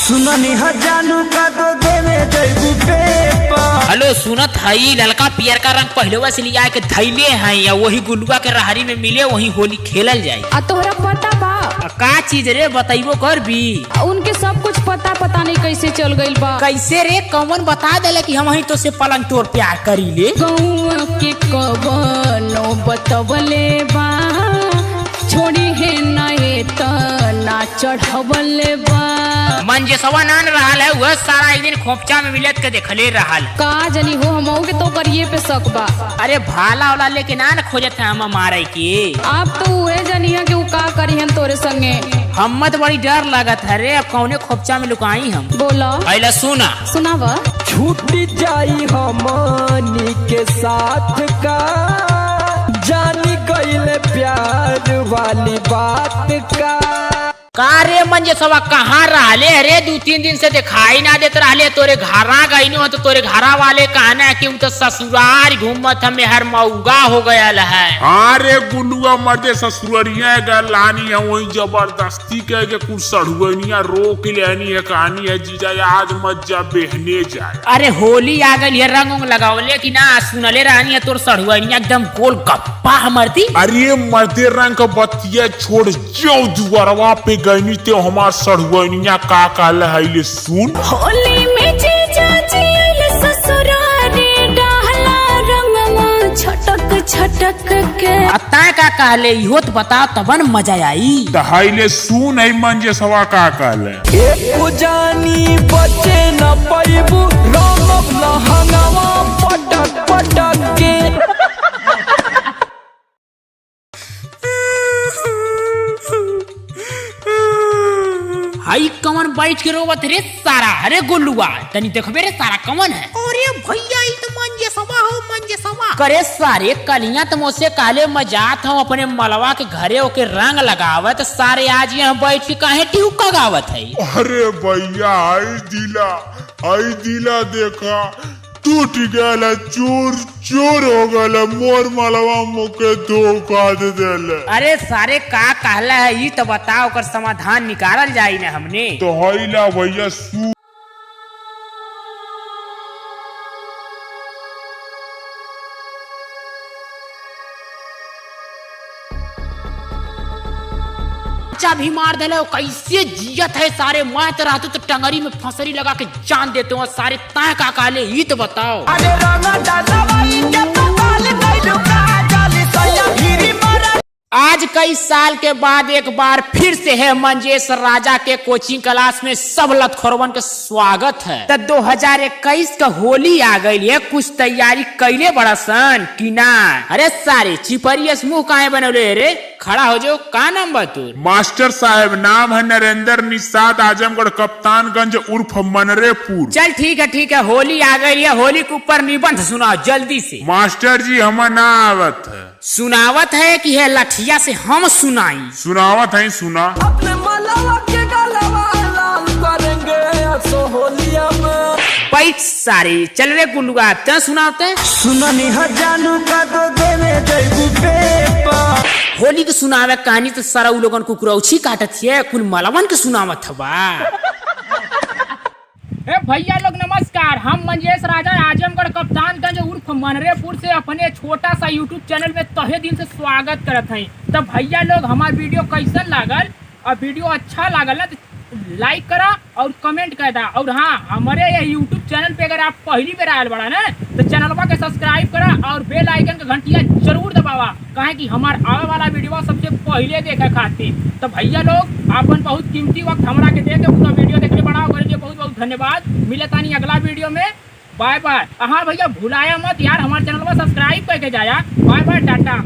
सुननी जानू का तो देवे जैबू पेपर। हेलो सुनत हई ललका पियर का रंग पहले से लिया के धैले हैं या वही गुलुआ के रहारी में मिले वही होली खेलल जाये। तोहरा पता बा का चीज रे बताइबो कर भी। उनके सब कुछ पता नहीं कैसे चल गइल बा। कैसे रे कौन बता देले कि हम तो से पलंग तोड़ प्यार करी ले। गौआ के कवनो बतवले बा छोड़ी है नए तना चढ़वले बा। मन जे सवा नान रहल है वह सारा एक दिन खोपचा में मिलत के देखले रहल। का जनी हो हम के तो करिए पे शक बा। अरे भाला वाला लेके ना खोजत है हम मारे के। आप तो उहे जनिया के उ का करिहन तोरे संगे। हम तो बड़ी डर लागत है रे अब कौने खोपचा में लुकाई हम। बोला पहले सुनावा छूट जाई हमनी के साथ का जानी गईले प्यार वाली बात का रे मंजे सवा कहाँ रहले रे 2-3 दिन से दिखाई ना देते रहले। तोरे घरा गई हो तो तोरे घरा वाले कहना कि तो ससुराल घूमत हमें हर मऊगा हो गया है। अरे गुलुआ मर्दे ससुरिया लानी है वही जबरदस्ती कह के कुछ सड़ुनिया रोक लेनी है कहानी है जीजा आज मत जा बहने जाए। अरे होली आ गई है रंग उंग लगावले कि ना सुनले रहनी है तोर सड़ुनिया एकदम गोल गप्पा मरती। अरे मर्दे रंग का बतिया छोड़ जो दुआरवा पे गईनी ते हमार सड़ुनिया का काल है सुन। होली में जीजा जी ससुरारे डाहला रंगवा छटक छटक के। अता का कहले इहो तो बता तबन मजा आई। हाइले सुन है मंजे सवा का काल एक जानी बचे न पैबू रंग लहंगवा पटक पटक के। हाई कमन बैठ के रोवत रे सारा। अरे गुल्लुआ तनी देखबे रे सारा कमन है। अरे भैया ई तो मंजे सवा करे सारे कलियां तो मुझसे काले मजात हम अपने मलवा के घरे ओके रंग लगावत सारे आज यहाँ बैठ के काहे टिहुक्का गावत है। अरे भैया आई दिला देखा टूट गया चोर हो गया मोर मलवा मुके धोखा दे देले। अरे सारे का कहला है ये तो बताओ कर समाधान निकालल जाई ना हमने तो हईला भैया भी मार दे कैसे जियत है सारे मात रहते तो टंगरी में फंसरी लगा के जान देते हो सारे ता का काले ये तो बताओ। आज कई साल के बाद एक बार फिर से है मंजेश राजा के कोचिंग क्लास में सब लतखोरवन के स्वागत है। तो 2021 का होली आ गई है कुछ तैयारी कैले बड़ा सन कि ना। अरे सारे चिपरिया मुंह काहे बनौले रे खड़ा हो जो का नाम बतूर। मास्टर साहब नाम है नरेंद्र निषाद आजमगढ़ कप्तानगंज उर्फ मनरेपुर। चल ठीक है होली आ गई है होली के ऊपर निबंध सुनाओ जल्दी से। मास्टर जी हमार ना आवत है। सुनावत है कि है लठिया से हम सुनाई। सुनावत है सुना। अपने मलवा के गलवा लाल करेंगे असो होलिया में। पैट सारे चल रे गुल्लुआ ते सुनाते। सुननी जानू का तो देवे जैबू पेपर। होली के सुनावे कहानी तो सारा उ लोगन कुकुरौछी काटत है कुल मलवन के सुनावत हवा। ए भैया लोग नमस्कार हम मंजेश राजा आजमगढ़ कप्तानगंज उर्फ मनरेपुर से अपने छोटा सा यूट्यूब चैनल में तहे दिन से स्वागत करत हैं। तो भैया लोग हमार वीडियो कैसन लागल और वीडियो अच्छा लागल ना तो लाइक करा और कमेंट कर दा। और हाँ हमारे ये यूट्यूब चैनल पे अगर आप पहली बार आयल बड़ा ना तो चैनलवा के सब्सक्राइब करा और बेल आइकन का घंटिया जरूर दबावा कहे कि हमार आवे वाला वीडियो सबसे पहले देखे खातिर। तो भैया लोग आपन बहुत कीमती वक्त हमरा के दे के पूरा वीडियो देखने बड़ा बहुत बहुत धन्यवाद। मिले तानी अगला वीडियो में बाय बाय। हाँ भैया भुलाया मत यार हमारे चैनल में सब्सक्राइब करके जाया। Bye bye Tata.